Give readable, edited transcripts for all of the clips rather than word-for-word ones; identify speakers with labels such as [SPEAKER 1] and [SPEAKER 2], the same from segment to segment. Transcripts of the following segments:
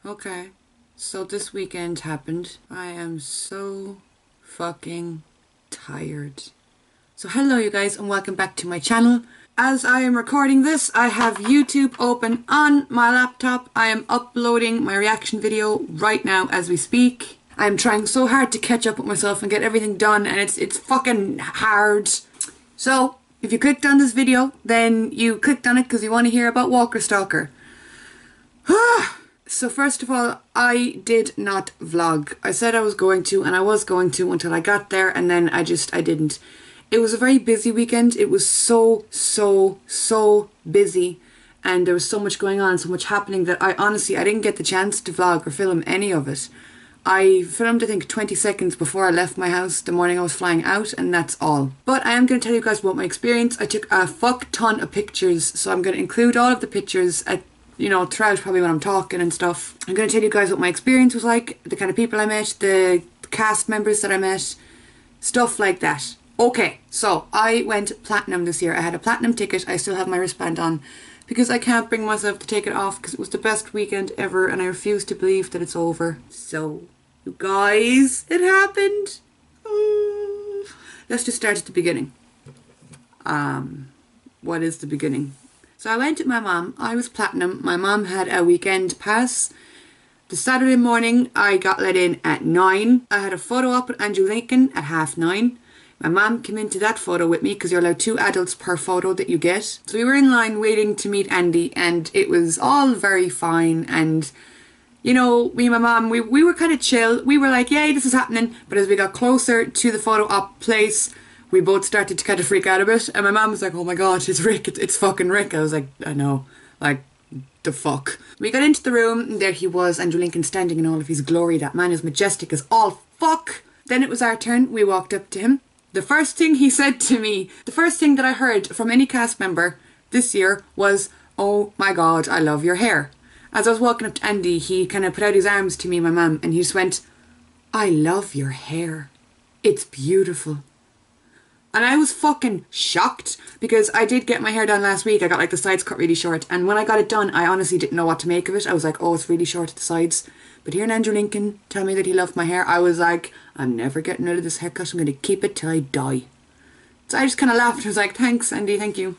[SPEAKER 1] Okay, so this weekend happened. I am so fucking tired. So hello you guys and welcome back to my channel. As I am recording this, I have YouTube open on my laptop. I am uploading my reaction video right now as we speak. I'm trying so hard to catch up with myself and get everything done, and it's fucking hard. So, if you clicked on this video, then you clicked on it because you want to hear about Walker Stalker. So first of all, I did not vlog. I said I was going to, and I was going to until I got there, and then I didn't. It was a very busy weekend. It was so busy, and there was so much going on, so much happening that I didn't get the chance to vlog or film any of it. I filmed I think 20 seconds before I left my house the morning I was flying out, and that's all. But I am going to tell you guys about my experience. I took a fuck ton of pictures, so I'm going to include all of the pictures throughout probably when I'm talking and stuff. I'm going to tell you guys what my experience was like, the kind of people I met, the cast members that I met, stuff like that. Okay, so I went platinum this year. I had a platinum ticket. I still have my wristband on because I can't bring myself to take it off because it was the best weekend ever and I refuse to believe that it's over. So, you guys, it happened. Let's just start at the beginning. What is the beginning? So I went with my mom. I was platinum. My mom had a weekend pass. The Saturday morning I got let in at 9. I had a photo op with Andrew Lincoln at 9:30. My mom came into that photo with me because you're allowed 2 adults per photo that you get. So we were in line waiting to meet Andy, and it was all very fine, and you know, me and my mom, we were kind of chill. We were like, yay, this is happening. But as we got closer to the photo op place, we both started to kind of freak out a bit, and my mom was like, oh my god, it's Rick, it's fucking Rick. I was like, I know, like, the fuck. We got into the room, and there he was, Andrew Lincoln, standing in all of his glory. That man is majestic as all fuck. Then it was our turn. We walked up to him. The first thing he said to me, the first thing that I heard from any cast member this year was, oh my god, I love your hair. As I was walking up to Andy, he kind of put out his arms to me and my mum, and he just went, I love your hair. It's beautiful. And I was fucking shocked because I did get my hair done last week. I got like the sides cut really short, and when I got it done I honestly didn't know what to make of it. I was like, oh, it's really short at the sides. But hearing Andrew Lincoln tell me that he loved my hair, I was like, I'm never getting rid of this haircut. I'm going to keep it till I die. So I just kind of laughed. I was like, thanks Andy, thank you.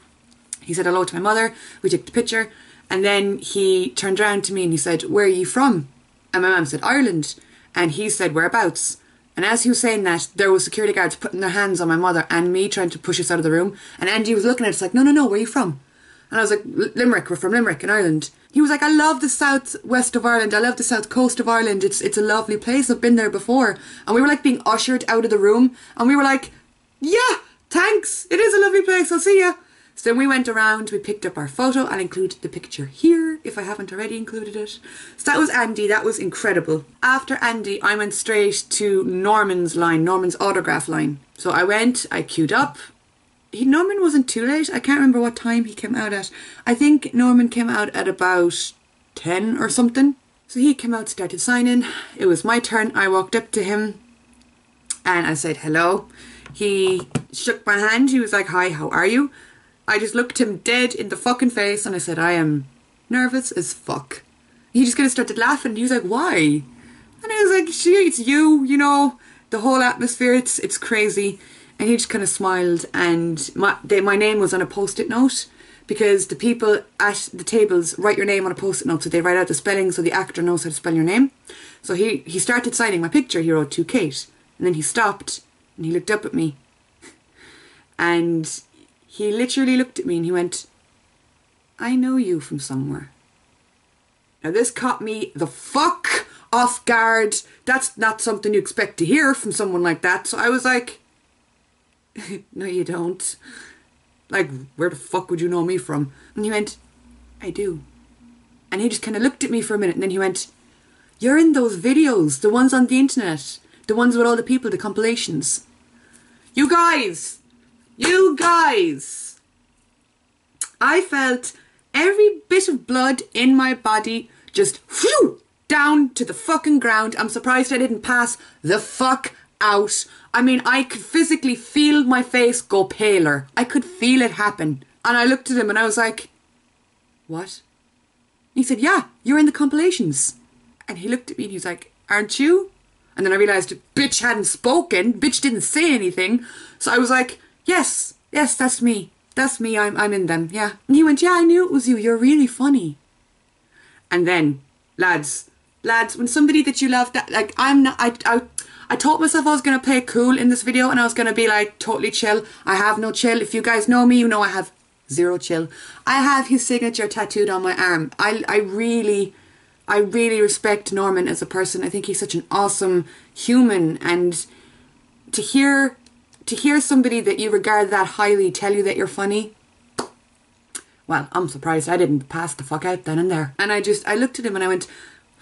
[SPEAKER 1] He said hello to my mother. We took the picture, and then he turned around to me and he said, where are you from? And my mum said, Ireland. And he said, whereabouts? And as he was saying that, there was security guards putting their hands on my mother and me, trying to push us out of the room. And Andy was looking at us like, no, where are you from? And I was like, Limerick, we're from Limerick in Ireland. He was like, I love the southwest of Ireland. I love the south coast of Ireland. It's a lovely place. I've been there before. And we were like being ushered out of the room. And we were like, yeah, thanks. It is a lovely place. I'll see ya. So then we went around, we picked up our photo. I'll include the picture here if I haven't already included it. So that was Andy, that was incredible. After Andy, I went straight to Norman's line, Norman's autograph line. So I went, I queued up. Norman wasn't too late. I can't remember what time he came out at. I think Norman came out at about 10 or something. So he came out, started signing. It was my turn. I walked up to him and I said hello. He shook my hand. He was like, hi, how are you? I just looked him dead in the fucking face and I said, I am nervous as fuck. He just kind of started laughing. He was like, why? And I was like, shit, it's you, you know, the whole atmosphere, it's crazy. And he just kind of smiled, and my name was on a post-it note because the people at the tables write your name on a post-it note, so they write out the spelling so the actor knows how to spell your name. So he started signing my picture. He wrote to Kate, and then he stopped and he looked up at me and he literally looked at me and he went, I know you from somewhere. Now this caught me the fuck off guard. That's not something you expect to hear from someone like that. So I was like, no you don't. Like, where the fuck would you know me from? And he went, I do. And he just kind of looked at me for a minute and then he went, you're in those videos, the ones on the internet, the ones with all the people, the compilations. You guys, I felt every bit of blood in my body just whew, down to the fucking ground. I'm surprised I didn't pass the fuck out. I mean, I could physically feel my face go paler. I could feel it happen. And I looked at him and I was like, what? And he said, yeah, you're in the compilations. And he looked at me and he was like, aren't you? And then I realised bitch hadn't spoken. Bitch didn't say anything. So I was like, yes, that's me. That's me. I'm in them. Yeah. And he went, yeah, I knew it was you. You're really funny. And then, lads, when somebody that you love, that like I'm not, I told myself I was going to play cool in this video and I was going to be like totally chill. I have no chill. If you guys know me, you know I have zero chill. I have his signature tattooed on my arm. I really respect Norman as a person. I think he's such an awesome human, and to hear somebody that you regard that highly tell you that you're funny, well, I'm surprised I didn't pass the fuck out then and there. And I looked at him and I went,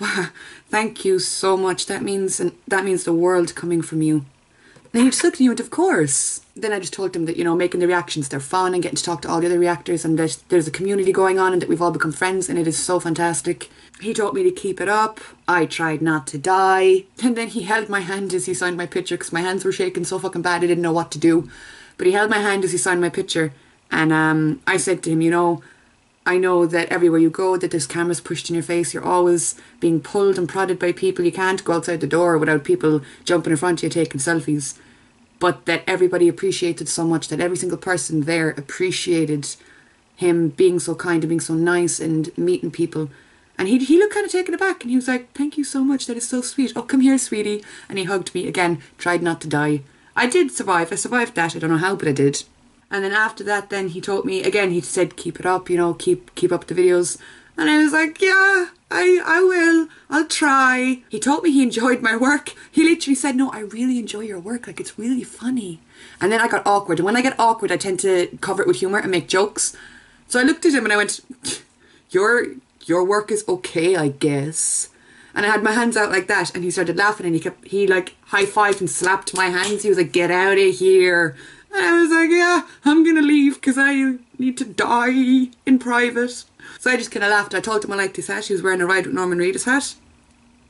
[SPEAKER 1] wow, thank you so much. That means the world coming from you. And he just looked at me and went, of course. Then I just told him that, you know, making the reactions, they're fun, and getting to talk to all the other reactors, and that there's a community going on and that we've all become friends, and it is so fantastic. He told me to keep it up. I tried not to die. And then he held my hand as he signed my picture, because my hands were shaking so fucking bad I didn't know what to do. But he held my hand as he signed my picture, and I said to him, you know, I know that everywhere you go that there's cameras pushed in your face. You're always being pulled and prodded by people. You can't go outside the door without people jumping in front of you taking selfies. But that everybody appreciated so much, that every single person there appreciated him being so kind and being so nice and meeting people. And he looked kind of taken aback, and he was like, thank you so much, that is so sweet. Oh, come here, sweetie. And he hugged me again, tried not to die. I did survive. I survived that. I don't know how, but I did. And then after that, then he told me, again, he said, keep it up, you know, keep up the videos. And I was like, yeah, I will. I'll try. He told me he enjoyed my work. He literally said, no, I really enjoy your work. Like, it's really funny. And then I got awkward. And when I get awkward, I tend to cover it with humour and make jokes. So I looked at him and I went, your work is okay, I guess. And I had my hands out like that. And he started laughing, and he like high-fived and slapped my hands. He was like, get out of here. And I was like, yeah, I'm going to leave because I need to die in private. So I just kind of laughed. I told him I liked his hat. He was wearing a Ride with Norman Reedus hat.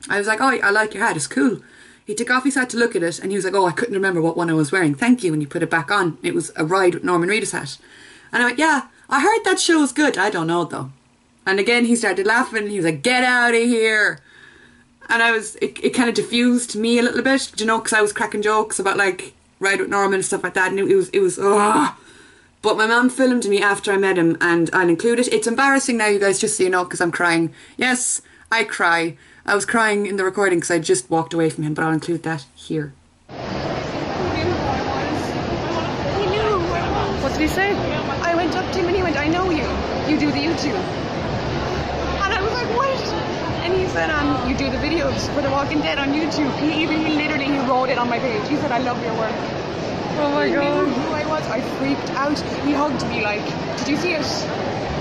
[SPEAKER 1] I was like, oh, I like your hat. It's cool. He took off his hat to look at it, and he was like, oh, I couldn't remember what one I was wearing. Thank you. And he put it back on. It was a Ride with Norman Reedus hat. And I went, yeah, I heard that show was good. I don't know, though. And again, he started laughing. And he was like, get out of here. And it kind of diffused me a little bit, you know, because I was cracking jokes about, like, Ride with Norman and stuff like that, and it was But my mum filmed me after I met him, and I'll include it. It's embarrassing now, you guys, just so you know, because I'm crying. Yes, I cry. I was crying in the recording because I just walked away from him, but I'll include that here.
[SPEAKER 2] What did he say?
[SPEAKER 3] I went up to him and he went, I know you. You do the YouTube. And I was like, what? And he said, you do the videos for The Walking Dead on YouTube. He literally wrote it on my page. He said, I love your work.
[SPEAKER 2] Oh my God.
[SPEAKER 3] He knew who I was. I freaked out. He hugged me like, did you see it?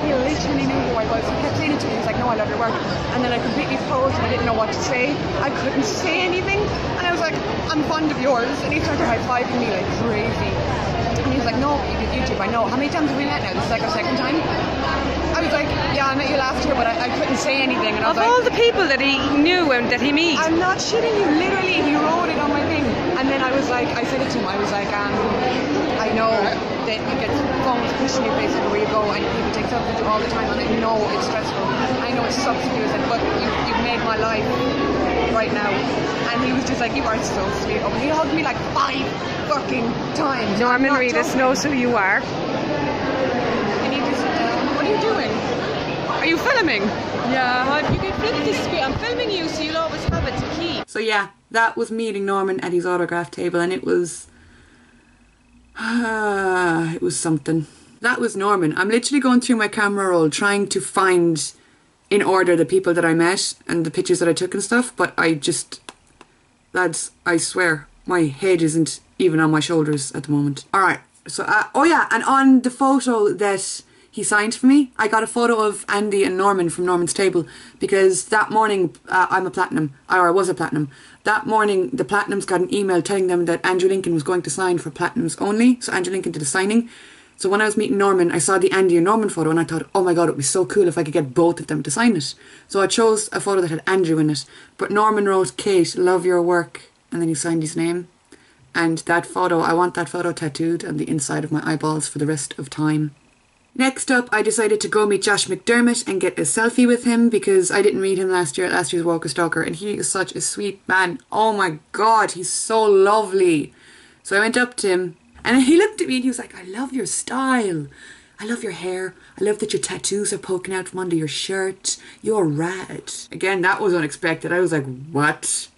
[SPEAKER 3] He literally knew who I was. He kept saying it to me. He was like, no, I love your work. And then I completely froze and I didn't know what to say. I couldn't say anything. And I was like, I'm fond of yours. And he started high-fiving me like crazy. And he was like, no, you did YouTube. I know. How many times have we met now? This is like our second time. I was like, yeah, I met you last year, but I couldn't say anything. And I was
[SPEAKER 2] of all the people that he knew and that he met.
[SPEAKER 3] I'm not shitting you. Literally, he wrote it on my thing. And then I was like, I said it to him. I was like, I know that you get phones pushing your face everywhere you go, and people take selfies with you all the time, and I know it's stressful. I know it sucks for you, but you've made my life right now. And he was just like, you are so sweet. Oh, he hugged me like 5 fucking times.
[SPEAKER 2] Norman Reedus knows who you are.
[SPEAKER 3] And he just, what are you doing? Are you filming?
[SPEAKER 2] Yeah. You can flip this screen. I'm filming you, so you'll always have it to keep.
[SPEAKER 1] So yeah, that was meeting Norman at his autograph table, and it was something. That was Norman. I'm literally going through my camera roll trying to find in order the people that I met and the pictures that I took and stuff, but lads, I swear, my head isn't even on my shoulders at the moment. Alright, so, oh yeah, and on the photo that he signed for me, I got a photo of Andy and Norman from Norman's table, because that morning, I'm a platinum, or I was a platinum. That morning, the platinums got an email telling them that Andrew Lincoln was going to sign for platinums only, so Andrew Lincoln did a signing. So when I was meeting Norman, I saw the Andy and Norman photo, and I thought, oh my God, it would be so cool if I could get both of them to sign it. So I chose a photo that had Andrew in it, but Norman wrote, Kate, love your work, and then he signed his name. And that photo, I want that photo tattooed on the inside of my eyeballs for the rest of time. Next up, I decided to go meet Josh McDermott and get a selfie with him because I didn't meet him last year at last year's Walker Stalker, and he is such a sweet man. Oh my god, he's so lovely. So I went up to him and he looked at me and he was like, I love your style. I love your hair. I love that your tattoos are poking out from under your shirt. You're rad. Again, that was unexpected. I was like, what?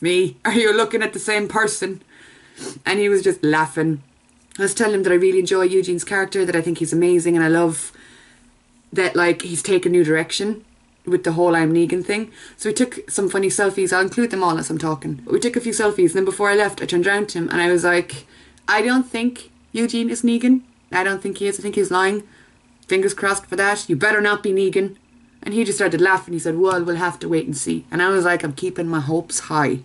[SPEAKER 1] Me? Are you looking at the same person? And he was just laughing. I was telling him that I really enjoy Eugene's character, that I think he's amazing, and I love that, like, he's taken a new direction with the whole I'm Negan thing. So we took some funny selfies. I'll include them all as I'm talking. But we took a few selfies, and then before I left, I turned around to him and I was like, I don't think Eugene is Negan. I don't think he is. I think he's lying. Fingers crossed for that. You better not be Negan. And he just started laughing. He said, well, we'll have to wait and see. And I was like, I'm keeping my hopes high.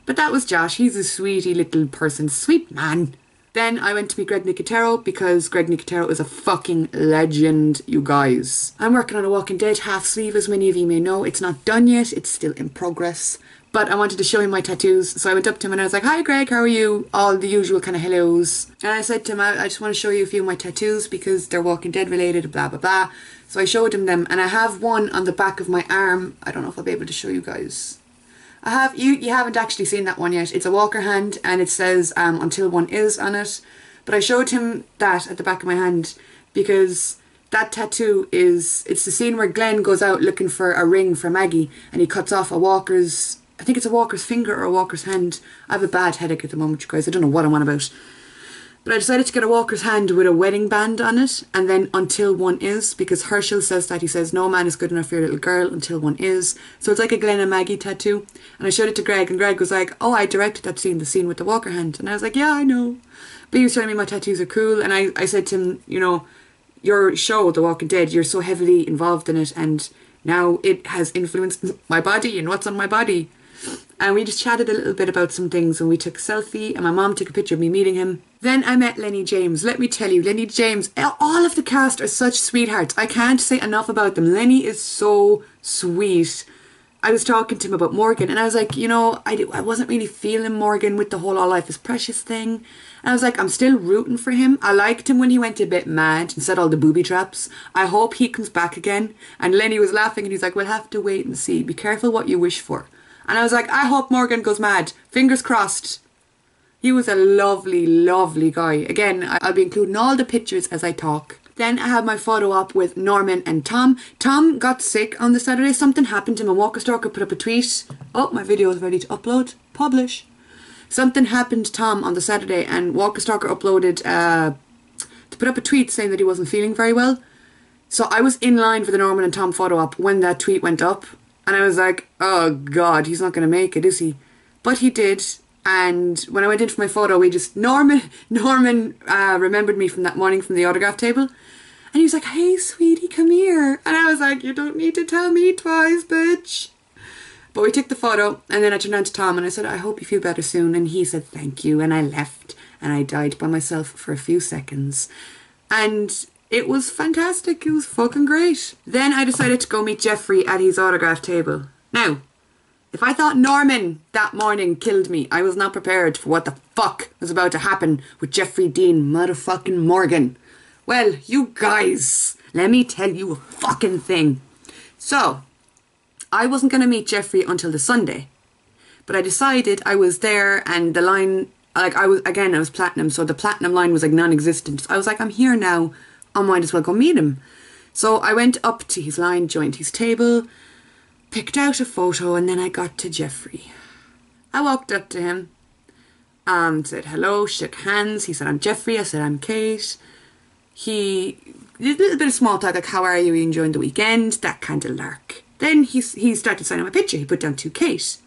[SPEAKER 1] But that was Josh. He's a sweetie little person. Sweet man. Then I went to meet Greg Nicotero because Greg Nicotero is a fucking legend, you guys. I'm working on a Walking Dead half sleeve, as many of you may know. It's not done yet. It's still in progress. But I wanted to show him my tattoos. So I went up to him and I was like, hi Greg, how are you? All the usual kind of hellos. And I said to him, I just want to show you a few of my tattoos because they're Walking Dead related, blah, blah, blah. So I showed him them and I have one on the back of my arm. I don't know if I'll be able to show you guys. I have, you haven't actually seen that one yet. It's a walker hand and it says until one is on it. But I showed him that at the back of my hand because that tattoo is, it's the scene where Glenn goes out looking for a ring for Maggie and he cuts off a walker's, I think it's a walker's finger or a walker's hand. I have a bad headache at the moment, you guys. I don't know what I'm on about. But I decided to get a walker's hand with a wedding band on it and then until one is, because Herschel says that. He says, no man is good enough for your little girl until one is. So it's like a Glenn and Maggie tattoo. And I showed it to Greg and Greg was like, oh, I directed that scene, the scene with the walker hand. And I was like, yeah, I know. But he was telling me my tattoos are cool. And I said to him, you know, your show, The Walking Dead, you're so heavily involved in it and now it has influenced my body and what's on my body. And we just chatted a little bit about some things and we took a selfie and my mom took a picture of me meeting him. Then I met Lenny James. Let me tell you, Lenny James, all of the cast are such sweethearts. I can't say enough about them. Lenny is so sweet. I was talking to him about Morgan and I was like, you know, I wasn't really feeling Morgan with the whole all life is precious thing. And I was like, I'm still rooting for him. I liked him when he went a bit mad and said all the booby traps. I hope he comes back again. And Lenny was laughing and he's like, we'll have to wait and see. Be careful what you wish for. And I was like, I hope Morgan goes mad. Fingers crossed. He was a lovely, lovely guy. Again, I'll be including all the pictures as I talk. Then I had my photo op with Norman and Tom. Tom got sick on the Saturday. Something happened to him and Walker Stalker put up a tweet. Oh, my video is ready to upload. Publish. Something happened to Tom on the Saturday and Walker Stalker uploaded to put up a tweet saying that he wasn't feeling very well. So I was in line for the Norman and Tom photo op when that tweet went up. And I was like, oh God, he's not going to make it, is he? But he did. And when I went in for my photo, Norman remembered me from that morning from the autograph table. And he was like, hey, sweetie, come here. And I was like, you don't need to tell me twice, bitch. But we took the photo and then I turned around to Tom and I said, I hope you feel better soon. And he said, thank you. And I left and I died by myself for a few seconds. And it was fantastic. It was fucking great. Then I decided to go meet Jeffrey at his autograph table. Now, if I thought Norman that morning killed me, I was not prepared for what the fuck was about to happen with Jeffrey Dean motherfucking Morgan. Well, you guys, let me tell you a fucking thing. So, I wasn't going to meet Jeffrey until the Sunday. But I decided I was there and the line, like I was platinum, so the platinum line was like non-existent. So I was like, I'm here now. I might as well go meet him. So I went up to his line, joined his table, picked out a photo, and then I got to Jeffrey. I walked up to him, said hello, shook hands. He said, I'm Jeffrey. I said, I'm Kate. He did a little bit of small talk, like, how are you? Are you enjoying the weekend? That kind of lark. Then he started signing my picture. He put down to Kate.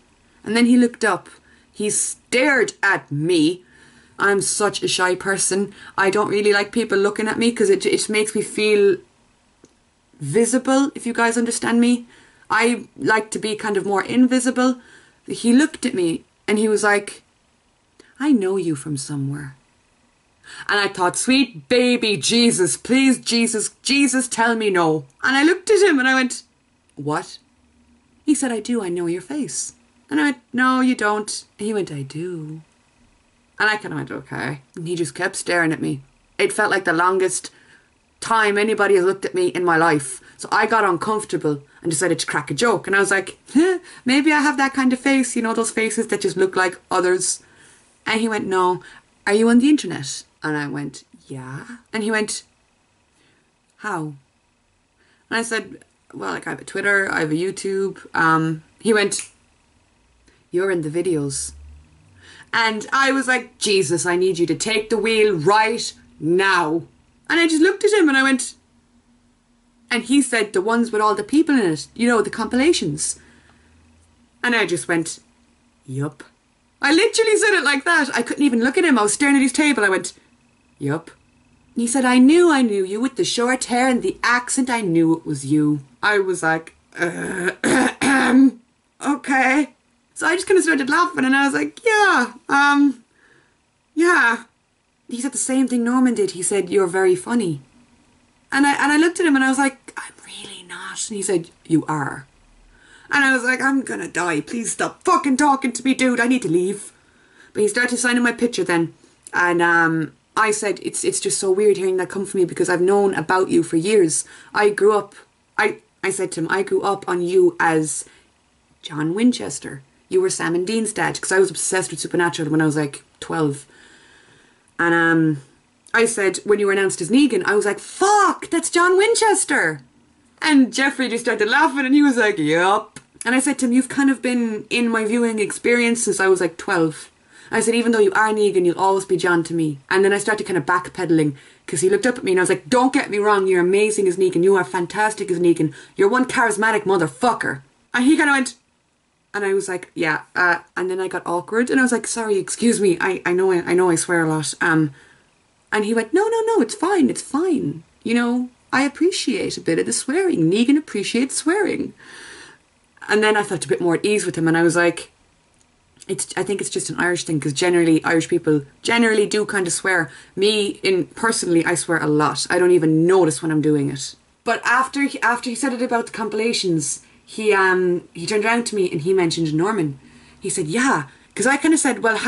[SPEAKER 1] And then he looked up. He stared at me. I'm such a shy person. I don't really like people looking at me because it makes me feel visible, if you guys understand me. I like to be kind of more invisible. He looked at me and he was like, I know you from somewhere. And I thought, sweet baby Jesus, please Jesus, tell me no. And I looked at him and I went, what? He said, I do, I know your face. And I went, no, you don't. And he went, I do. And I kind of went, okay. And he just kept staring at me. It felt like the longest time anybody has looked at me in my life. So I got uncomfortable and decided to crack a joke. And I was like, maybe I have that kind of face, you know, those faces that just look like others. And he went, no, are you on the internet? And I went, yeah. And he went, how? And I said, well, like I have a Twitter, I have a YouTube. He went, you're in the videos. And I was like, Jesus, I need you to take the wheel right now. And I just looked at him and I went, and he said, the ones with all the people in it, you know, the compilations. And I just went, yup. I literally said it like that. I couldn't even look at him. I was staring at his table. I went, yup. He said, I knew you with the short hair and the accent. I knew it was you. I was like, okay. So I just kind of started laughing and I was like, yeah. He said the same thing Norman did. He said, you're very funny. And I looked at him and I was like, I'm really not. And he said, you are. And I was like, I'm gonna die. Please stop fucking talking to me, dude. I need to leave. But he started signing my picture then. And I said, it's just so weird hearing that come from you because I've known about you for years. I said to him, I grew up on you as John Winchester. You were Sam and Dean's dad. Because I was obsessed with Supernatural when I was like 12. And I said, when you were announced as Negan, I was like, fuck, that's John Winchester. And Jeffrey just started laughing and he was like, yup. And I said to him, you've kind of been in my viewing experience since I was like 12. I said, even though you are Negan, you'll always be John to me. And then I started kind of backpedaling because he looked up at me and I was like, don't get me wrong, you're amazing as Negan. You are fantastic as Negan. You're one charismatic motherfucker. And he kind of went, and I was like, yeah. And then I got awkward and I was like, sorry, excuse me. I know I swear a lot. And he went, no, it's fine. It's fine. You know, I appreciate a bit of the swearing. Negan appreciates swearing. And then I felt a bit more at ease with him and I was like, I think it's just an Irish thing because generally Irish people generally do kind of swear. Personally, I swear a lot. I don't even notice when I'm doing it. But after he said it about the compilations, he turned around to me and he mentioned Norman. He said, yeah, because I kind of said, well,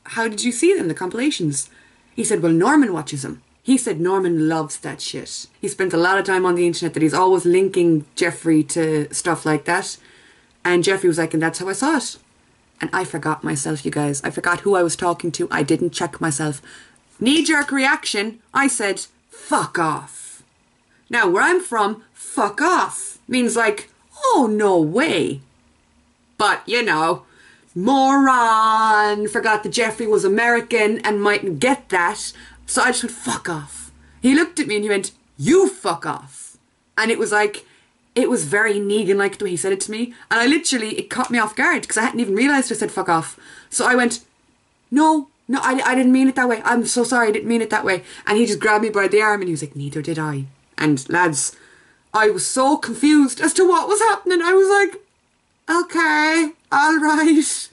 [SPEAKER 1] how did you see them, the compilations? He said, well, Norman watches them. He said Norman loves that shit. He spent a lot of time on the internet that he's always linking Jeffrey to stuff like that. And Jeffrey was like, and that's how I saw it. And I forgot myself, you guys. I forgot who I was talking to. I didn't check myself. Knee-jerk reaction, I said, fuck off. Now, where I'm from, fuck off means like, oh, no way. But, you know, moron, forgot that Jeffrey was American and mightn't get that. So I just went, fuck off. He looked at me and he went, you fuck off. And it was like, it was very Negan-like the way he said it to me. And it caught me off guard because I hadn't even realised I said fuck off. So I went, no, I didn't mean it that way. I'm so sorry, I didn't mean it that way. And he just grabbed me by the arm and he was like, neither did I. And lads, I was so confused as to what was happening. I was like, okay, all right.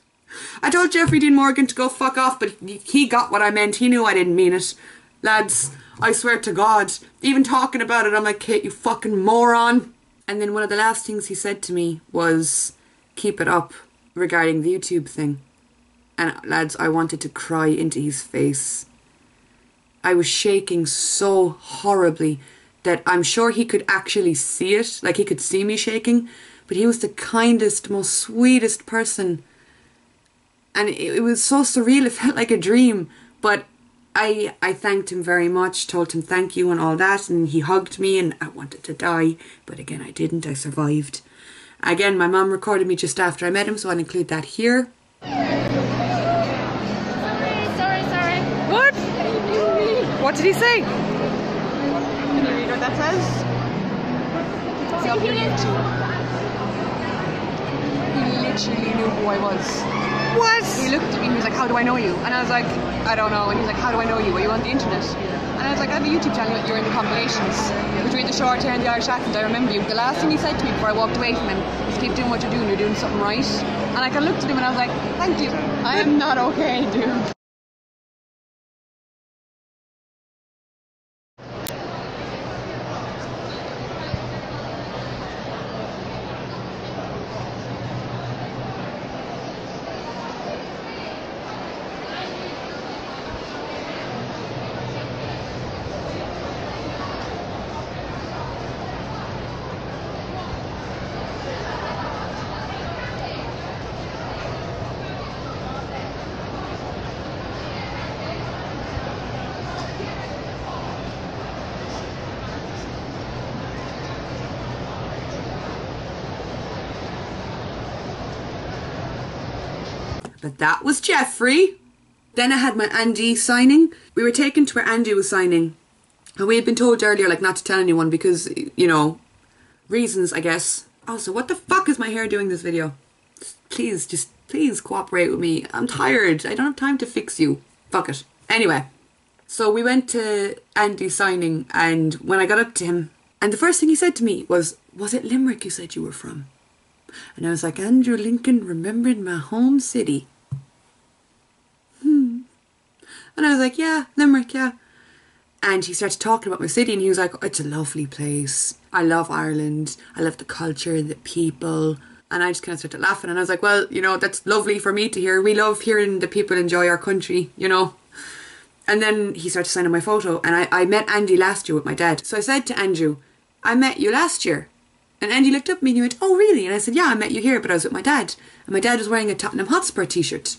[SPEAKER 1] I told Jeffrey Dean Morgan to go fuck off, but he got what I meant. He knew I didn't mean it. Lads, I swear to God, even talking about it, I'm like, Kate, you fucking moron. And then one of the last things he said to me was, keep it up, regarding the YouTube thing. And lads, I wanted to cry into his face. I was shaking so horribly that I'm sure he could actually see it, like he could see me shaking, but he was the kindest, most sweetest person. And it was so surreal, it felt like a dream. But I thanked him very much, told him thank you and all that, and he hugged me and I wanted to die. But again, I didn't, I survived. Again, my mum recorded me just after I met him, so I'll include that here.
[SPEAKER 2] Sorry.
[SPEAKER 3] What? What did he say? Can you read what that says? He literally knew who I was. What? He looked at me and he was like, how do I know you? And I was like, I don't know. And he was like, how do I know you? Are you on the internet? And I was like, I have a YouTube channel, you're in the compilations. Between the short hair and the Irish accent, I remember you. The last thing he said to me before I walked away from him is, keep doing what you're doing something right. And I kind of looked at him and I was like, thank you. I am not okay, dude.
[SPEAKER 1] But that was Jeffrey. Then I had my Andy signing. We were taken to where Andy was signing. And we had been told earlier, like, not to tell anyone because, you know, reasons, I guess. Also, what the fuck is my hair doing this video? Please cooperate with me. I'm tired. I don't have time to fix you. Fuck it. Anyway, so we went to Andy's signing, and when I got up to him, and the first thing he said to me was it Limerick you said you were from? And I was like, Andrew Lincoln remembered my home city. And I was like, yeah, Limerick, yeah. And he started talking about my city, and he was like, oh, it's a lovely place. I love Ireland. I love the culture, the people. And I just kind of started laughing, and I was like, well, you know, that's lovely for me to hear. We love hearing the people enjoy our country, you know. And then he started signing my photo, and I met Andy last year with my dad. So I said to Andrew, I met you last year. And Andy looked up at me and he went, oh really? And I said, yeah, I met you here, but I was with my dad. And my dad was wearing a Tottenham Hotspur t-shirt.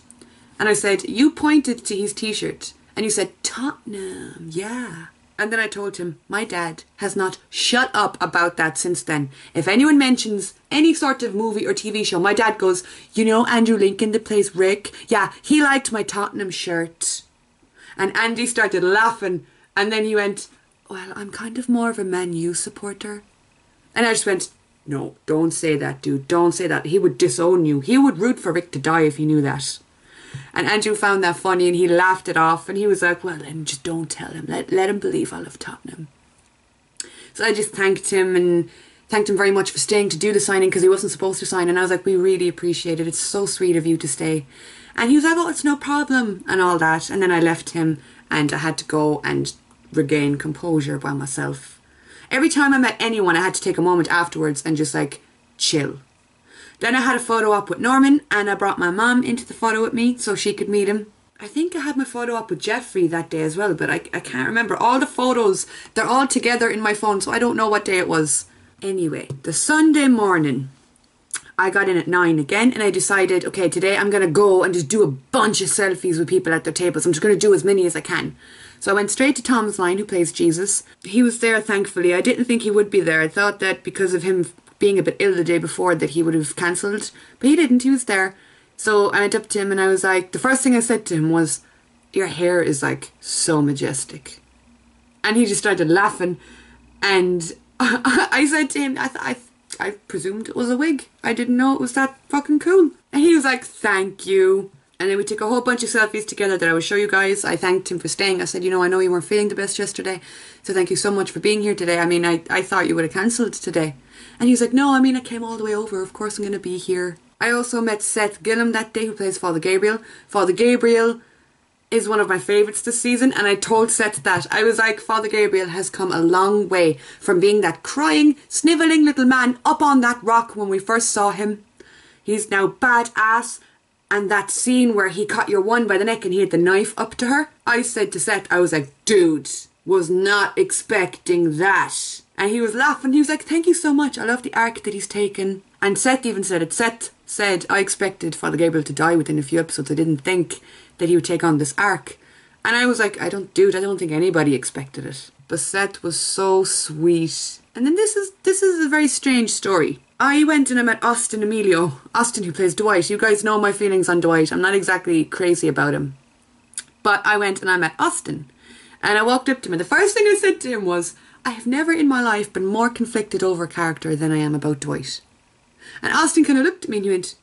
[SPEAKER 1] And I said, you pointed to his t-shirt and you said, Tottenham, yeah. And then I told him, my dad has not shut up about that since then. If anyone mentions any sort of movie or TV show, my dad goes, you know Andrew Lincoln that plays Rick? Yeah, he liked my Tottenham shirt. And Andy started laughing, and then he went, well, I'm kind of more of a Man U supporter. And I just went, no, don't say that, dude. Don't say that. He would disown you. He would root for Rick to die if he knew that. And Andrew found that funny, and he laughed it off, and he was like, well, then just don't tell him. Let him believe I love Tottenham. So I just thanked him, and thanked him very much for staying to do the signing, because he wasn't supposed to sign. And I was like, we really appreciate it. It's so sweet of you to stay. And he was like, oh, it's no problem, and all that. And then I left him, and I had to go and regain composure by myself. Every time I met anyone, I had to take a moment afterwards and just like chill. Then I had a photo op with Norman, and I brought my mum into the photo with me so she could meet him. I think I had my photo op with Jeffrey that day as well, but I can't remember. All the photos, they're all together in my phone, so I don't know what day it was. Anyway, the Sunday morning, I got in at 9 again, and I decided, okay, today I'm going to go and just do a bunch of selfies with people at their tables. I'm just going to do as many as I can. So I went straight to Tom's line, who plays Jesus. He was there, thankfully. I didn't think he would be there. I thought that because of him being a bit ill the day before that he would have cancelled. But he didn't. He was there. So I went up to him and I was like, the first thing I said to him was, your hair is like so majestic. And he just started laughing. And I said to him, I presumed it was a wig. I didn't know it was that fucking cool. And he was like, thank you. And then we took a whole bunch of selfies together that I will show you guys. I thanked him for staying. I said, you know, I know you weren't feeling the best yesterday, so thank you so much for being here today. I mean, I thought you would have cancelled today. And he was like, no, I mean, I came all the way over. Of course I'm going to be here. I also met Seth Gillum that day, who plays Father Gabriel. Father Gabriel is one of my favourites this season, and I told Seth that. I was like, Father Gabriel has come a long way from being that crying, snivelling little man up on that rock when we first saw him. He's now badass. And that scene where he caught your one by the neck and he had the knife up to her, I said to Seth, I was like, dude, was not expecting that. And he was laughing. He was like, thank you so much. I love the arc that he's taken. And Seth even said it. Seth said, I expected Father Gabriel to die within a few episodes. I didn't think that he would take on this arc. And I was like, I don't think anybody expected it. But Seth was so sweet. And then this is a very strange story. I went and I met Austin Emilio. Austin, who plays Dwight. You guys know my feelings on Dwight. I'm not exactly crazy about him. But I went and I met Austin. And I walked up to him, and the first thing I said to him was, I have never in my life been more conflicted over a character than I am about Dwight. And Austin kind of looked at me and he went,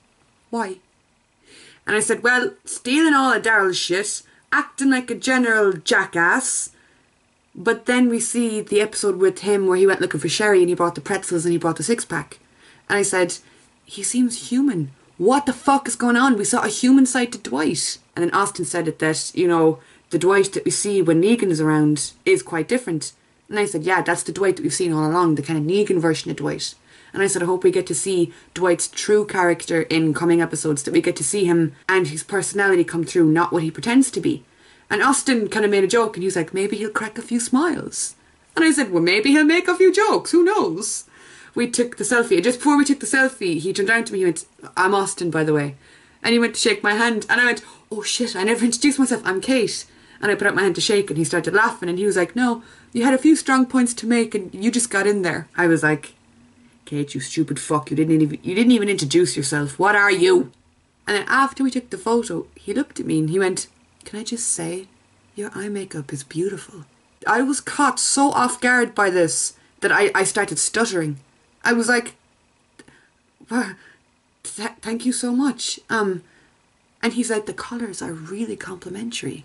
[SPEAKER 1] why? And I said, well, stealing all of Daryl's shit, acting like a general jackass. But then we see the episode with him where he went looking for Sherry and he brought the pretzels and he brought the six-pack. And I said, he seems human. What the fuck is going on? We saw a human side to Dwight. And then Austin said it that, you know, the Dwight that we see when Negan is around is quite different. And I said, yeah, that's the Dwight that we've seen all along, the kind of Negan version of Dwight. And I said, I hope we get to see Dwight's true character in coming episodes, that we get to see him and his personality come through, not what he pretends to be. And Austin kind of made a joke and he was like, maybe he'll crack a few smiles. And I said, well, maybe he'll make a few jokes, who knows? We took the selfie, and just before we took the selfie, he turned around to me and went, I'm Austin, by the way. And he went to shake my hand, and I went, oh shit, I never introduced myself, I'm Kate. And I put out my hand to shake, and he started laughing, and he was like, no, you had a few strong points to make, and you just got in there. I was like, Kate, you stupid fuck, you didn't even introduce yourself. What are you? And then after we took the photo, he looked at me and he went, "Can I just say, your eye makeup is beautiful." I was caught so off guard by this that I started stuttering. I was like, "Thank you so much." And he's like, "The colours are really complimentary."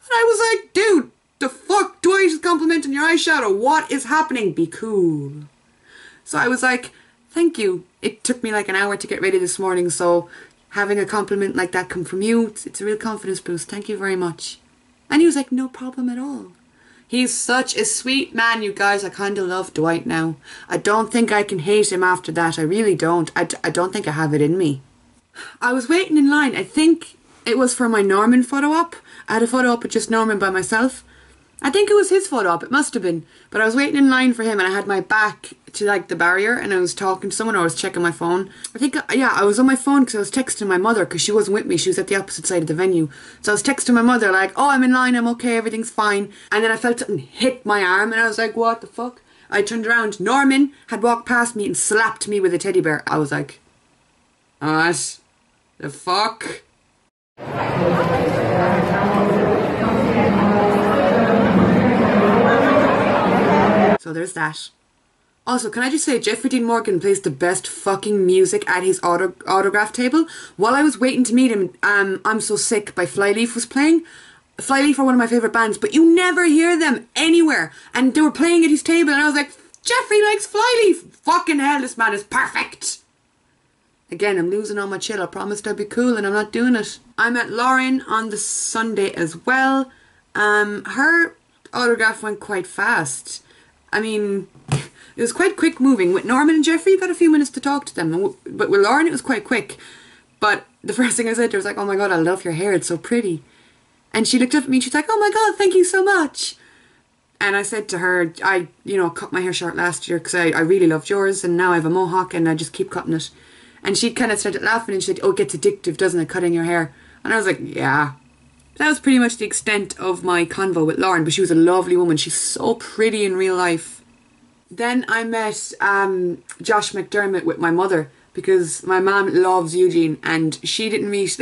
[SPEAKER 1] And I was like, "Dude, the fuck do I just compliment on your eyeshadow? What is happening? Be cool." So I was like, "Thank you." It took me like an hour to get ready this morning, so having a compliment like that come from you, it's a real confidence boost. Thank you very much. And he was like, "No problem at all." He's such a sweet man, you guys. I kind of love Dwight now. I don't think I can hate him after that. I really don't. I don't think I have it in me. I was waiting in line. I think it was for my Norman photo op. I had a photo op with just Norman by myself. I think it was his photo op. It must have been. But I was waiting in line for him and I had my back to like the barrier and I was talking to someone or I was checking my phone. I think, yeah, I was on my phone because I was texting my mother because she wasn't with me. She was at the opposite side of the venue. So I was texting my mother like, "Oh, I'm in line. I'm okay. Everything's fine." And then I felt something hit my arm and I was like, "What the fuck?" I turned around. Norman had walked past me and slapped me with a teddy bear. I was like, "What the fuck?" So there's that. Also, can I just say, Jeffrey Dean Morgan plays the best fucking music at his autograph table. While I was waiting to meet him, I'm So Sick by Flyleaf was playing. Flyleaf are one of my favourite bands, but you never hear them anywhere. And they were playing at his table and I was like, "Jeffrey likes Flyleaf. Fucking hell, this man is perfect." Again, I'm losing all my chill. I promised I'd be cool and I'm not doing it. I met Lauren on the Sunday as well. Her autograph went quite fast. I mean, it was quite quick moving. With Norman and Jeffrey, you got a few minutes to talk to them. But with Lauren, it was quite quick. But the first thing I said to her was like, "Oh my God, I love your hair. It's so pretty." And she looked up at me and she's like, "Oh my God, thank you so much." And I said to her, I cut my hair short last year because I really loved yours. And now I have a mohawk and I just keep cutting it. And she kind of started laughing and she said, "Oh, it gets addictive, doesn't it, cutting your hair?" And I was like, "Yeah." That was pretty much the extent of my convo with Lauren, but she was a lovely woman. She's so pretty in real life. Then I met Josh McDermott with my mother because my mom loves Eugene and she didn't meet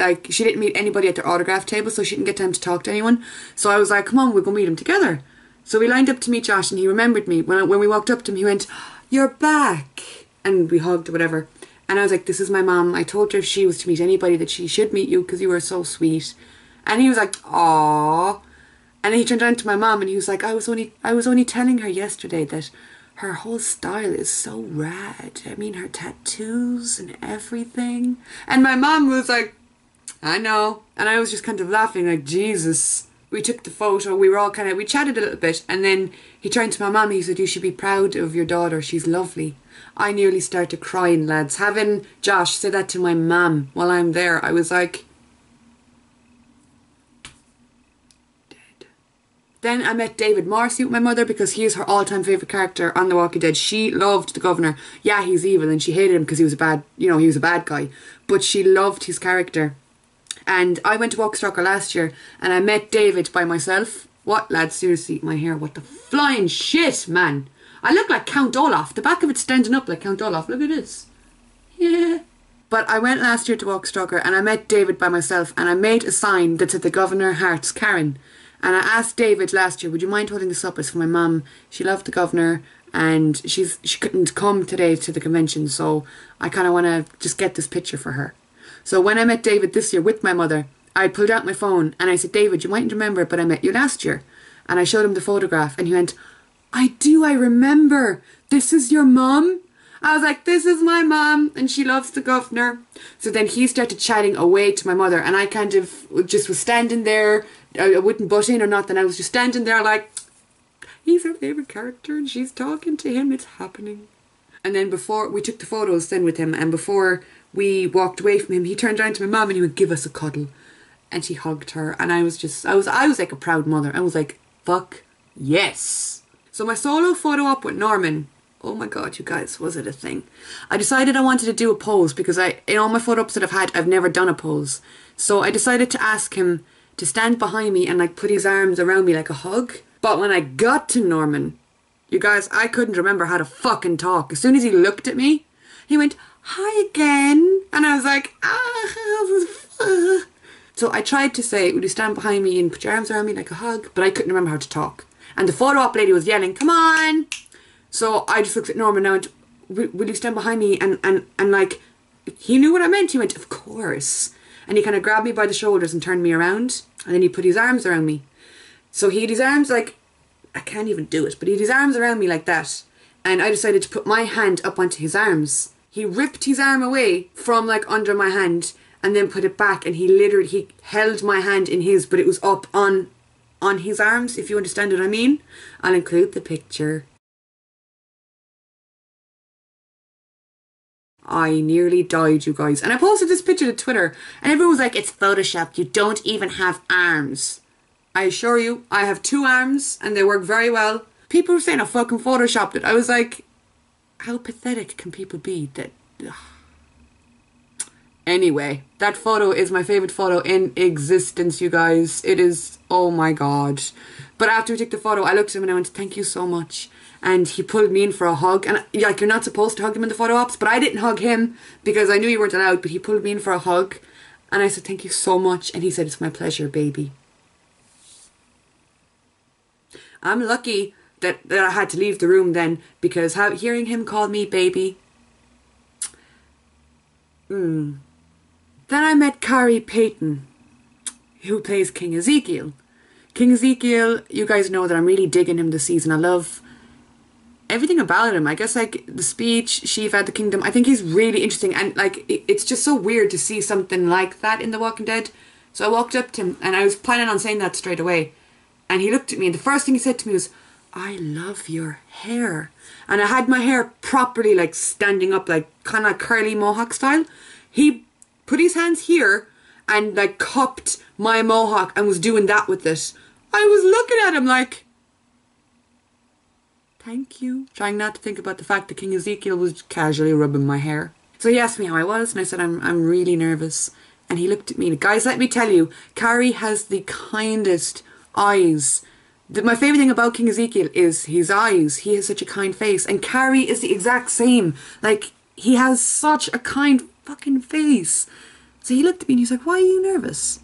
[SPEAKER 1] anybody at their autograph table, so she didn't get time to talk to anyone. So I was like, "Come on, we'll go meet him together." So we lined up to meet Josh and he remembered me. When we walked up to him, he went, "You're back." And we hugged or whatever. And I was like, "This is my mom. I told her if she was to meet anybody that she should meet you because you were so sweet." And he was like, "Aww." And then he turned around to my mom and he was like, I was only telling her yesterday that her whole style is so rad. I mean, her tattoos and everything." And my mom was like, "I know." And I was just kind of laughing like, Jesus. We took the photo. We chatted a little bit. And then he turned to my mom and he said, "You should be proud of your daughter. She's lovely." I nearly started crying, lads. Having Josh say that to my mom while I'm there, I was like, Then I met David Morrissey with my mother because he is her all-time favourite character on The Walking Dead. She loved the governor. Yeah, he's evil and she hated him because he was a bad guy. But she loved his character. And I went to Walker Stalker last year and I met David by myself. What, lads? Seriously, my hair, what the flying shit, man. I look like Count Olaf. The back of it's standing up like Count Olaf. Look at this. Yeah. But I went last year to Walker Stalker and I met David by myself and I made a sign that said "The Governor Hearts Karen." And I asked David last year, "Would you mind holding this up?" It's for my mum. She loved the governor and she couldn't come today to the convention, so I kind of want to just get this picture for her. So when I met David this year with my mother, I pulled out my phone and I said, "David, you mightn't remember, but I met you last year." And I showed him the photograph and he went, I remember. This is your mum?" I was like, "This is my mum and she loves the governor." So then he started chatting away to my mother and I kind of just was standing there. I wouldn't butt in or nothing. I was just standing there like, he's her favourite character and she's talking to him. It's happening. And then before we took the photos then with him and before we walked away from him, he turned around to my mum and he would give us a cuddle. And she hugged her and I was like a proud mother. I was like, fuck yes. So my solo photo op with Norman, oh my God, you guys, was it a thing? I decided I wanted to do a pose because in all my photo ops that I've had, I've never done a pose. So I decided to ask him to stand behind me and like put his arms around me like a hug. But when I got to Norman, you guys, I couldn't remember how to fucking talk. As soon as he looked at me, he went, "Hi again." And I was like, So I tried to say, would you stand behind me and put your arms around me like a hug? But I couldn't remember how to talk. And the photo op lady was yelling, come on! So I just looked at Norman now and will you stand behind me? And like, he knew what I meant. He went, of course. And he kind of grabbed me by the shoulders and turned me around. And then he put his arms around me. So he had his arms like, I can't even do it, but he had his arms around me like that. And I decided to put my hand up onto his arms. He ripped his arm away from like under my hand and then put it back, and he held my hand in his, but it was up on his arms, if you understand what I mean. I'll include the picture. I nearly died, you guys. And I posted this picture to Twitter, and everyone was like, it's photoshopped, you don't even have arms. I assure you, I have 2 arms, and they work very well. People were saying I fucking photoshopped it. I was like, how pathetic can people be that... Ugh. Anyway, that photo is my favourite photo in existence, you guys. It is, oh my god. But after we took the photo, I looked at him and I went, thank you so much. And he pulled me in for a hug. And like, you're not supposed to hug them in the photo ops, but I didn't hug him because I knew you weren't allowed, but he pulled me in for a hug. And I said, thank you so much. And he said, it's my pleasure, baby. I'm lucky that I had to leave the room then, because hearing him call me baby... Then I met Carrie Payton, who plays King Ezekiel. King Ezekiel, you guys know that I'm really digging him this season. I love everything about him. I guess like the speech, Shiva, the kingdom. I think he's really interesting, and like it's just so weird to see something like that in The Walking Dead. So I walked up to him and I was planning on saying that straight away. And he looked at me and the first thing he said to me was, I love your hair. And I had my hair properly like standing up, like kind of curly mohawk style. He put his hands here and like cupped my mohawk and was doing that with it. I was looking at him like, thank you. Trying not to think about the fact that King Ezekiel was casually rubbing my hair. So he asked me how I was and I said, I'm really nervous. And he looked at me. Guys, let me tell you, Carrie has the kindest eyes. My favourite thing about King Ezekiel is his eyes. He has such a kind face. And Carrie is the exact same. Like, he has such a kind fucking face. So he looked at me and he's like, why are you nervous?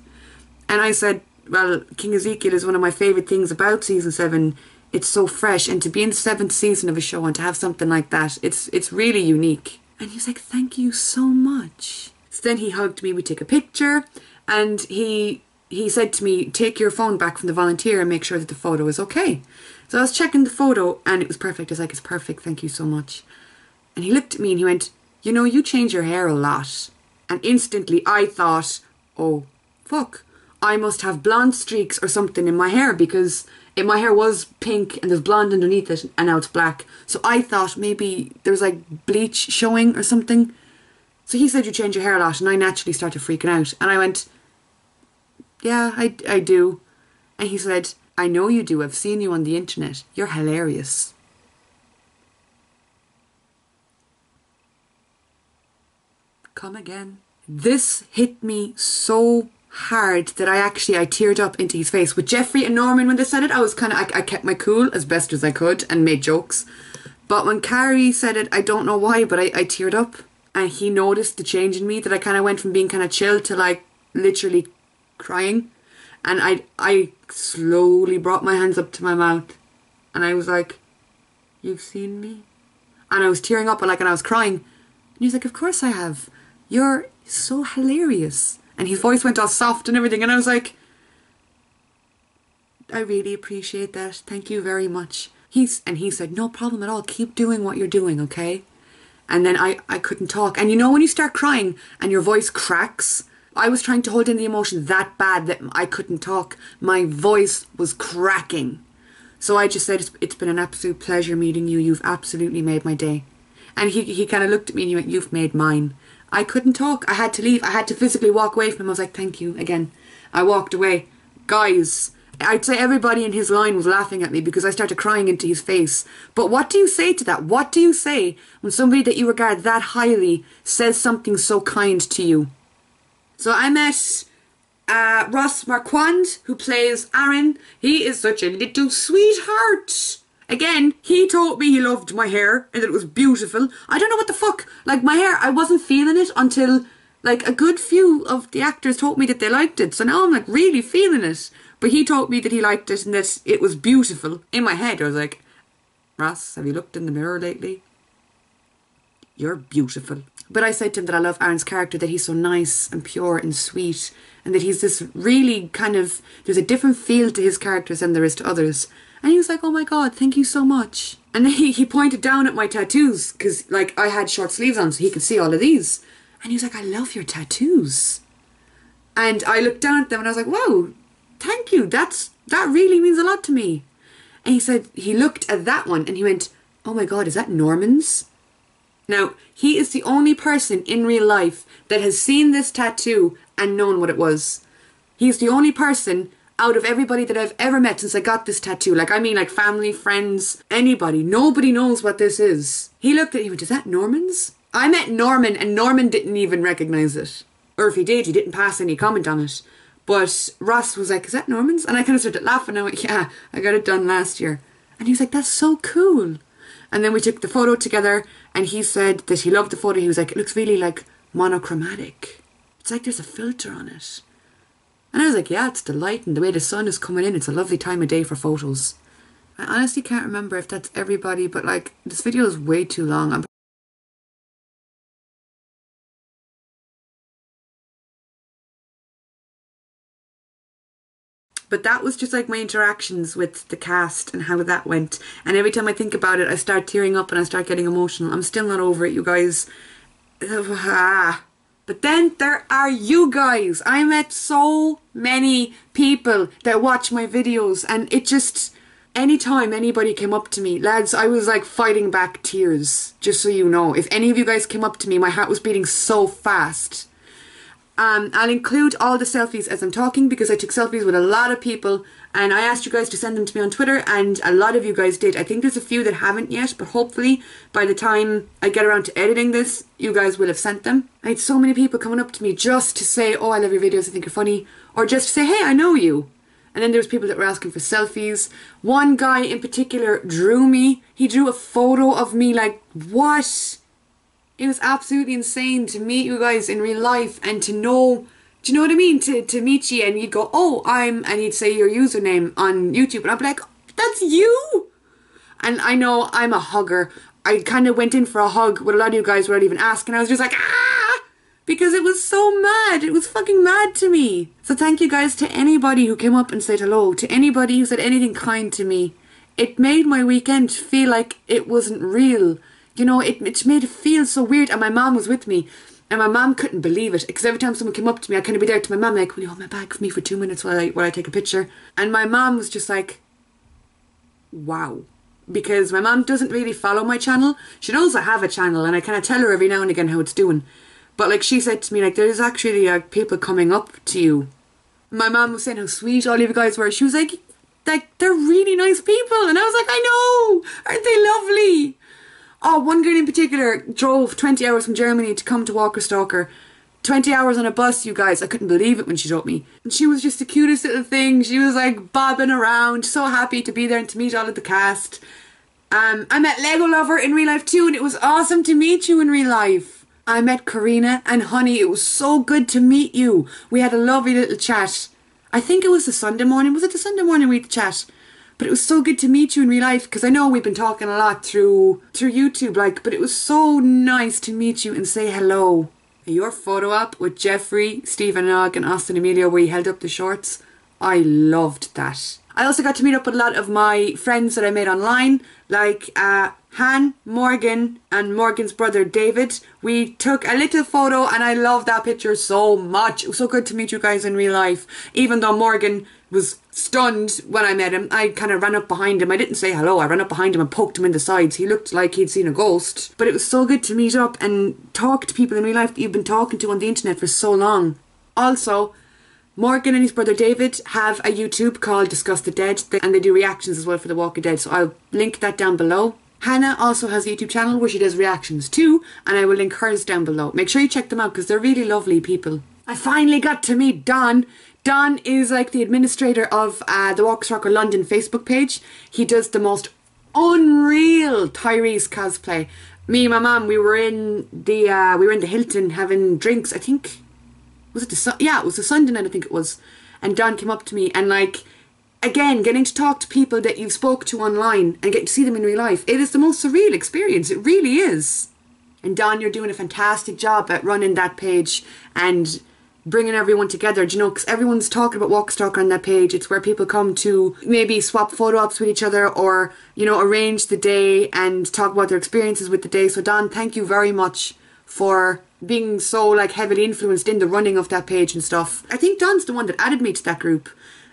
[SPEAKER 1] And I said, well, King Ezekiel is one of my favourite things about season 7. It's so fresh, and to be in the 7th season of a show and to have something like that, it's really unique. And he's like, thank you so much. So then he hugged me, we took a picture, and he said to me, take your phone back from the volunteer and make sure that the photo is okay. So I was checking the photo and it was perfect. I was like, it's perfect, thank you so much. And he looked at me and he went, you know, you change your hair a lot. And instantly I thought, oh, fuck. I must have blonde streaks or something in my hair, because my hair was pink and there's blonde underneath it and now it's black. So I thought maybe there was like bleach showing or something. So he said you change your hair a lot, and I naturally started freaking out. And I went, yeah, I do. And he said, I know you do. I've seen you on the internet. You're hilarious. Come again. This hit me so hard that I teared up into his face. With Jeffrey and Norman, when they said it, I kept my cool as best as I could and made jokes. But when Carrie said it, I don't know why, but I teared up. And he noticed the change in me, that I kind of went from being kind of chill to like literally crying. And I slowly brought my hands up to my mouth and I was like, you've seen me? And I was tearing up and I was crying. And he was like, of course I have. You're so hilarious. And his voice went all soft and everything, and I was like, I really appreciate that. Thank you very much. He said, no problem at all. Keep doing what you're doing, okay? And then I couldn't talk. And you know when you start crying and your voice cracks? I was trying to hold in the emotion that bad that I couldn't talk. My voice was cracking. So I just said, it's been an absolute pleasure meeting you. You've absolutely made my day. And he kind of looked at me and he went, you've made mine. I couldn't talk. I had to leave. I had to physically walk away from him. I was like, thank you again. I walked away. Guys, I'd say everybody in his line was laughing at me because I started crying into his face. But what do you say to that? What do you say when somebody that you regard that highly says something so kind to you? So I met Ross Marquand, who plays Aaron. He is such a little sweetheart. Again, he told me he loved my hair and that it was beautiful. I don't know what the fuck. Like, my hair, I wasn't feeling it until Like, a good few of the actors told me that they liked it, so now I'm like really feeling it. But he told me that he liked it and that it was beautiful. In my head I was like, Ross, have you looked in the mirror lately? You're beautiful. But I said to him that I love Aaron's character, that he's so nice and pure and sweet, and that he's this really kind of, there's a different feel to his characters than there is to others. And he was like, oh my god, thank you so much. And then he pointed down at my tattoos, because like I had short sleeves on so he could see all of these. And he was like, I love your tattoos. And I looked down at them and I was like, wow, thank you, that really means a lot to me. And he said, he looked at that one and he went, oh my god, is that Norman's? Now, he is the only person in real life that has seen this tattoo and known what it was. He's the only person out of everybody that I've ever met since I got this tattoo. Like, I mean, like family, friends, anybody. Nobody knows what this is. He looked at it and he went, is that Norman's? I met Norman and Norman didn't even recognise it. Or if he did, he didn't pass any comment on it. But Ross was like, is that Norman's? And I kind of started laughing. I went, yeah, I got it done last year. And he was like, that's so cool. And then we took the photo together and he said that he loved the photo. He was like, it looks really like monochromatic. It's like there's a filter on it. And I was like, yeah, it's the light and the way the sun is coming in. It's a lovely time of day for photos. I honestly can't remember if that's everybody, but like this video is way too long. But that was just like my interactions with the cast and how that went. And every time I think about it, I start tearing up and I start getting emotional. I'm still not over it, you guys. But then there are you guys. I met so many people that watch my videos and it just... Anytime anybody came up to me, lads, I was like fighting back tears, just so you know. If any of you guys came up to me, my heart was beating so fast. I'll include all the selfies as I'm talking because I took selfies with a lot of people and I asked you guys to send them to me on Twitter and a lot of you guys did. I think there's a few that haven't yet, but hopefully by the time I get around to editing this, you guys will have sent them. I had so many people coming up to me just to say, oh, I love your videos, I think you're funny, or just to say, hey, I know you. And then there was people that were asking for selfies. One guy in particular drew me. He drew a photo of me like, what? It was absolutely insane to meet you guys in real life and to know, do you know what I mean? To meet you and you'd go, oh, and you'd say your username on YouTube and I'd be like, that's you! And I know I'm a hugger. I kind of went in for a hug with a lot of you guys without even asking. I was just like, ah! Because it was so mad. It was fucking mad to me. So thank you guys to anybody who came up and said hello. To anybody who said anything kind to me. It made my weekend feel like it wasn't real. You know, it made it feel so weird. And my mom was with me. And my mom couldn't believe it. Because every time someone came up to me, I'd kind of be there to my mom like, will you hold my bag for me for 2 minutes while I take a picture? And my mom was just like, wow. Because my mom doesn't really follow my channel. She knows I have a channel and I kind of tell her every now and again how it's doing. But like she said to me, like, there's actually people coming up to you. My mom was saying how sweet all of you guys were. She was like, they're really nice people. And I was like, I know. Aren't they lovely? Oh, one girl in particular drove 20 hours from Germany to come to Walker Stalker. 20 hours on a bus, you guys. I couldn't believe it when she told me. And she was just the cutest little thing. She was like bobbing around, so happy to be there and to meet all of the cast. I met Lego Lover in real life too, and it was awesome to meet you in real life. I met Karina, and honey, it was so good to meet you. We had a lovely little chat. I think it was the Sunday morning. Was it the Sunday morning we had the chat? But it was so good to meet you in real life, because I know we've been talking a lot through YouTube, like, but it was so nice to meet you and say hello. Your photo up with Jeffrey, Stephen Ogg and Austin Emilio where he held up the shorts, I loved that. I also got to meet up with a lot of my friends that I made online, like Han, Morgan and Morgan's brother David. We took a little photo and I love that picture so much. It was so good to meet you guys in real life. Even though Morgan was stunned when I met him, I kind of ran up behind him. I didn't say hello, I ran up behind him and poked him in the sides. He looked like he'd seen a ghost. But it was so good to meet up and talk to people in real life that you've been talking to on the internet for so long. Also, Morgan and his brother David have a YouTube called Discuss the Dead, and they do reactions as well for The Walking Dead, so I'll link that down below. Hannah also has a YouTube channel where she does reactions too, and I will link hers down below. Make sure you check them out because they're really lovely people. I finally got to meet Don. Don is like the administrator of the Walker Stalker London Facebook page. He does the most unreal Tyrese cosplay. Me and my mum, we were in the Hilton having drinks. I think was it it was the Sunday night, I think it was. And Don came up to me and like, again, getting to talk to people that you spoke to online and getting to see them in real life. It is the most surreal experience. It really is. And Don, you're doing a fantastic job at running that page and bringing everyone together, do you know, because everyone's talking about Walker Stalker on that page. It's where people come to maybe swap photo ops with each other or, you know, arrange the day and talk about their experiences with the day. So Don, thank you very much for being so like heavily influenced in the running of that page and stuff. I think Don's the one that added me to that group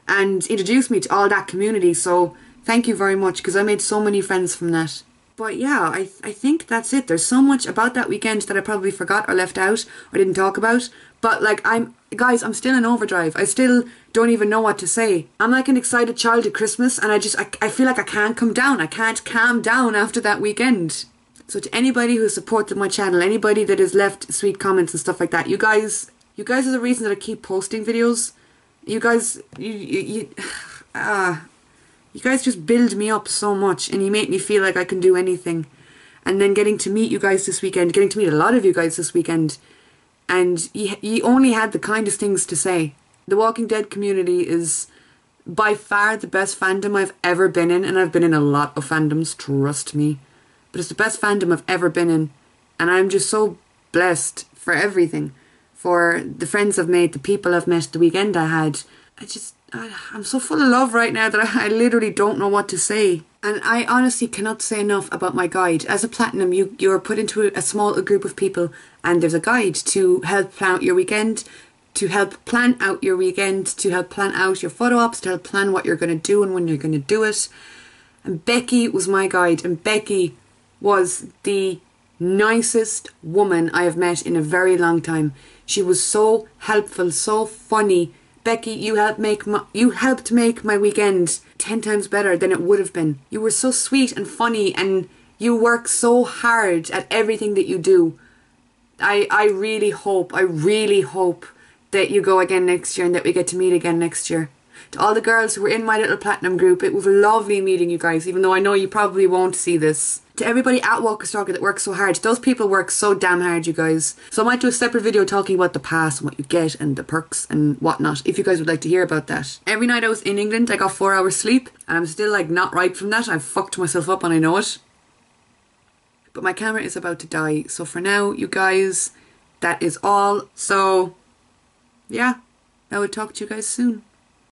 [SPEAKER 1] and introduced me to all that community, so thank you very much, because I made so many friends from that. But yeah, I think that's it. There's so much about that weekend that I probably forgot or left out or didn't talk about. But like, I'm still in overdrive. I still don't even know what to say. I'm like an excited child at Christmas, and I feel like I can't come down. I can't calm down after that weekend. So to anybody who supported my channel, anybody that has left sweet comments and stuff like that, you guys are the reason that I keep posting videos. You guys, you guys just build me up so much, and you make me feel like I can do anything. And then getting to meet you guys this weekend, getting to meet a lot of you guys this weekend, and you only had the kindest things to say. The Walking Dead community is by far the best fandom I've ever been in, and I've been in a lot of fandoms, trust me. But it's the best fandom I've ever been in, and I'm just so blessed for everything. For the friends I've made, the people I've met, the weekend I had. I'm so full of love right now that I literally don't know what to say. And I honestly cannot say enough about my guide. As a platinum, you're put into a small group of people, and there's a guide to help plan out your weekend, to help plan out your photo ops, to help plan what you're going to do and when you're going to do it. And Becky was my guide, and Becky was the nicest woman I have met in a very long time. She was so helpful, so funny. Becky, you helped make my weekend 10 times better than it would have been. You were so sweet and funny, and you work so hard at everything that you do. I really hope that you go again next year and that we get to meet again next year. To all the girls who were in my little platinum group, it was lovely meeting you guys, even though I know you probably won't see this. To everybody at Walker Stalker that works so hard, those people work so damn hard, you guys. So I might do a separate video talking about the pass and what you get and the perks and whatnot, if you guys would like to hear about that. Every night I was in England, I got 4 hours sleep, and I'm still like not right from that. I've fucked myself up and I know it. But my camera is about to die, so for now, you guys, that is all. So, yeah, I will talk to you guys soon.